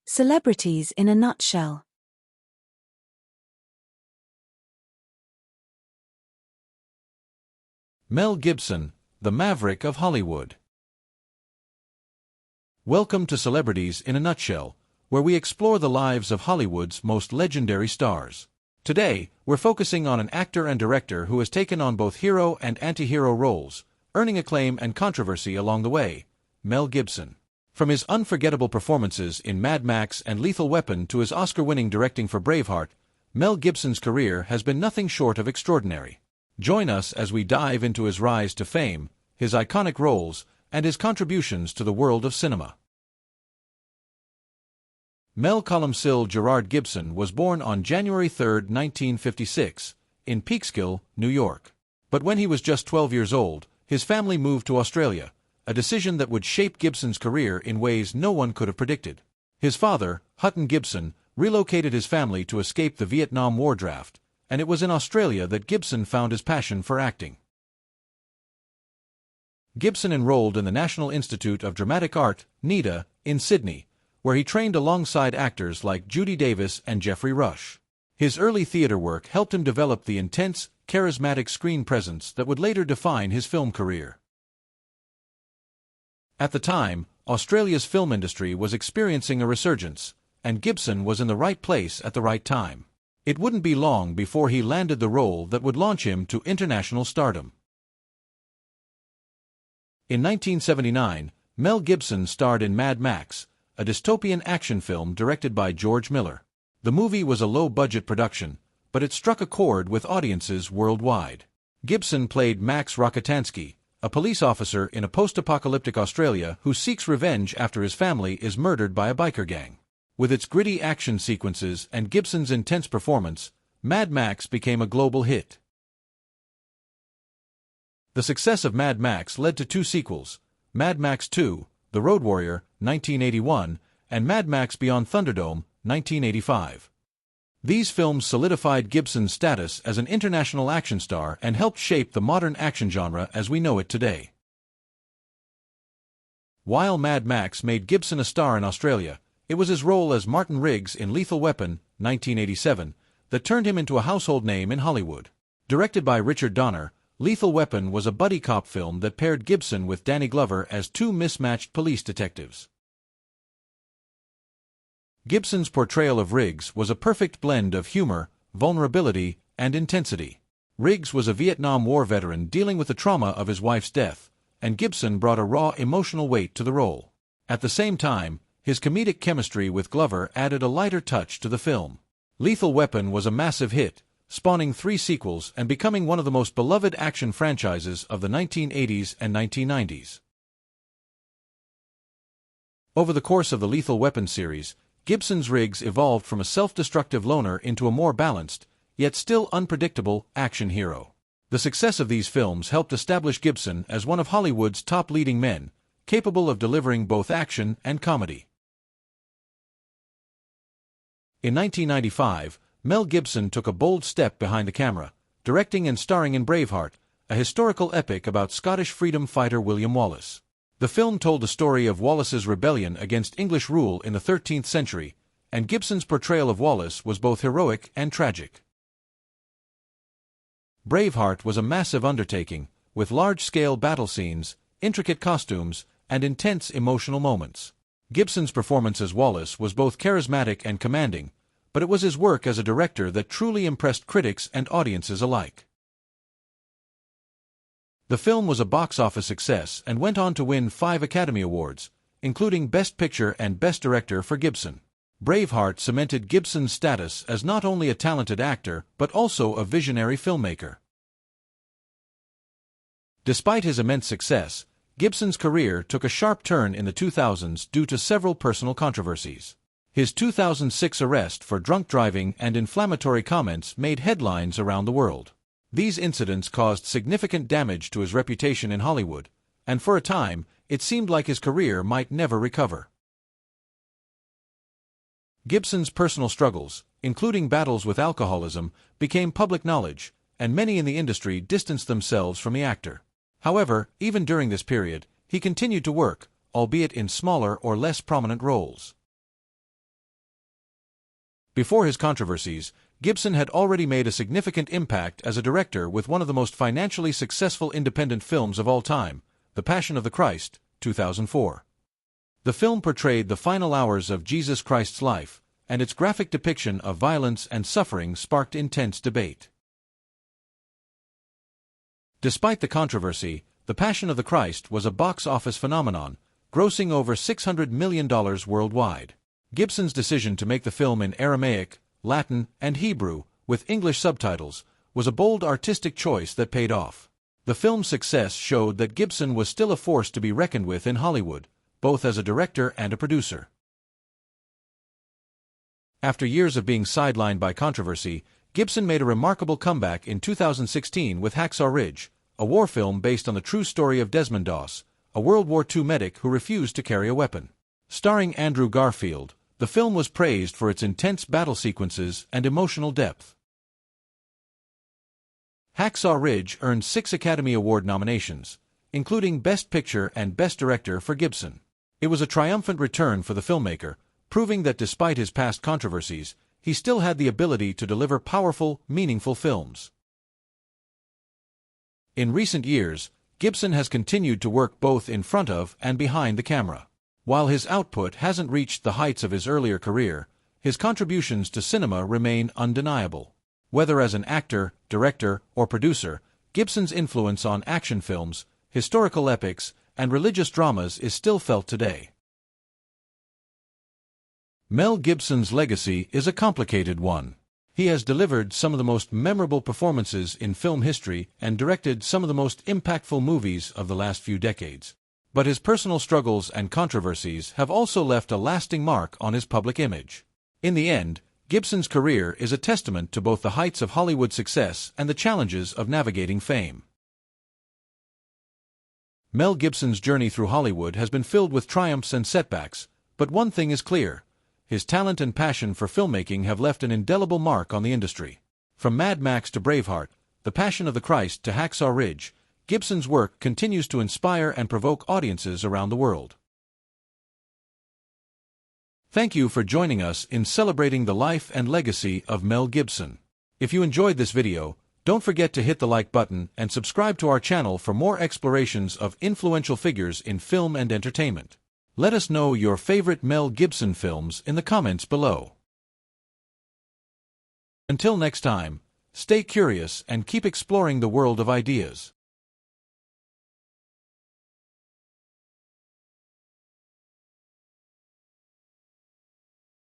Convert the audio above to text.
Celebrities in a nutshell. Mel Gibson, the maverick of Hollywood. Welcome to Celebrities in a Nutshell, where we explore the lives of Hollywood's most legendary stars. Today, we're focusing on an actor and director who has taken on both hero and anti-hero roles, earning acclaim and controversy along the way, Mel Gibson. From his unforgettable performances in Mad Max and Lethal Weapon to his Oscar-winning directing for Braveheart, Mel Gibson's career has been nothing short of extraordinary. Join us as we dive into his rise to fame, his iconic roles, and his contributions to the world of cinema. Mel Columcille Gerard Gibson was born on January 3, 1956, in Peekskill, New York. But when he was just 12 years old, his family moved to Australia, a decision that would shape Gibson's career in ways no one could have predicted. His father, Hutton Gibson, relocated his family to escape the Vietnam War draft, and it was in Australia that Gibson found his passion for acting. Gibson enrolled in the National Institute of Dramatic Art, NIDA, in Sydney, where he trained alongside actors like Judy Davis and Geoffrey Rush. His early theatre work helped him develop the intense, charismatic screen presence that would later define his film career. At the time, Australia's film industry was experiencing a resurgence, and Gibson was in the right place at the right time. It wouldn't be long before he landed the role that would launch him to international stardom. In 1979, Mel Gibson starred in Mad Max, a dystopian action film directed by George Miller. The movie was a low-budget production, but it struck a chord with audiences worldwide. Gibson played Max Rokitansky, a police officer in a post-apocalyptic Australia who seeks revenge after his family is murdered by a biker gang. With its gritty action sequences and Gibson's intense performance, Mad Max became a global hit. The success of Mad Max led to two sequels, Mad Max 2, The Road Warrior, 1981, and Mad Max Beyond Thunderdome, 1985. These films solidified Gibson's status as an international action star and helped shape the modern action genre as we know it today. While Mad Max made Gibson a star in Australia, it was his role as Martin Riggs in Lethal Weapon, 1987, that turned him into a household name in Hollywood. Directed by Richard Donner, Lethal Weapon was a buddy cop film that paired Gibson with Danny Glover as two mismatched police detectives. Gibson's portrayal of Riggs was a perfect blend of humor, vulnerability, and intensity. Riggs was a Vietnam War veteran dealing with the trauma of his wife's death, and Gibson brought a raw emotional weight to the role. At the same time, his comedic chemistry with Glover added a lighter touch to the film. Lethal Weapon was a massive hit, spawning 3 sequels and becoming one of the most beloved action franchises of the 1980s and 1990s. Over the course of the Lethal Weapon series, Gibson's Riggs evolved from a self-destructive loner into a more balanced, yet still unpredictable, action hero. The success of these films helped establish Gibson as one of Hollywood's top leading men, capable of delivering both action and comedy. In 1995, Mel Gibson took a bold step behind the camera, directing and starring in Braveheart, a historical epic about Scottish freedom fighter William Wallace. The film told the story of Wallace's rebellion against English rule in the 13th century, and Gibson's portrayal of Wallace was both heroic and tragic. Braveheart was a massive undertaking, with large-scale battle scenes, intricate costumes, and intense emotional moments. Gibson's performance as Wallace was both charismatic and commanding, but it was his work as a director that truly impressed critics and audiences alike. The film was a box office success and went on to win 5 Academy Awards, including Best Picture and Best Director for Gibson. Braveheart cemented Gibson's status as not only a talented actor but also a visionary filmmaker. Despite his immense success, Gibson's career took a sharp turn in the 2000s due to several personal controversies. His 2006 arrest for drunk driving and inflammatory comments made headlines around the world. These incidents caused significant damage to his reputation in Hollywood, and for a time, it seemed like his career might never recover. Gibson's personal struggles, including battles with alcoholism, became public knowledge, and many in the industry distanced themselves from the actor. However, even during this period, he continued to work, albeit in smaller or less prominent roles. Before his controversies, Gibson had already made a significant impact as a director with one of the most financially successful independent films of all time, The Passion of the Christ, 2004. The film portrayed the final hours of Jesus Christ's life, and its graphic depiction of violence and suffering sparked intense debate. Despite the controversy, The Passion of the Christ was a box office phenomenon, grossing over $600 million worldwide. Gibson's decision to make the film in Aramaic, Latin, and Hebrew, with English subtitles, was a bold artistic choice that paid off. The film's success showed that Gibson was still a force to be reckoned with in Hollywood, both as a director and a producer. After years of being sidelined by controversy, Gibson made a remarkable comeback in 2016 with Hacksaw Ridge, a war film based on the true story of Desmond Doss, a World War II medic who refused to carry a weapon. Starring Andrew Garfield, the film was praised for its intense battle sequences and emotional depth. Hacksaw Ridge earned 6 Academy Award nominations, including Best Picture and Best Director for Gibson. It was a triumphant return for the filmmaker, proving that despite his past controversies, he still had the ability to deliver powerful, meaningful films. In recent years, Gibson has continued to work both in front of and behind the camera. While his output hasn't reached the heights of his earlier career, his contributions to cinema remain undeniable. Whether as an actor, director, or producer, Gibson's influence on action films, historical epics, and religious dramas is still felt today. Mel Gibson's legacy is a complicated one. He has delivered some of the most memorable performances in film history and directed some of the most impactful movies of the last few decades. But his personal struggles and controversies have also left a lasting mark on his public image. In the end, Gibson's career is a testament to both the heights of Hollywood success and the challenges of navigating fame. Mel Gibson's journey through Hollywood has been filled with triumphs and setbacks, but one thing is clear: his talent and passion for filmmaking have left an indelible mark on the industry. From Mad Max to Braveheart, The Passion of the Christ to Hacksaw Ridge, Gibson's work continues to inspire and provoke audiences around the world. Thank you for joining us in celebrating the life and legacy of Mel Gibson. If you enjoyed this video, don't forget to hit the like button and subscribe to our channel for more explorations of influential figures in film and entertainment. Let us know your favorite Mel Gibson films in the comments below. Until next time, stay curious and keep exploring the world of ideas.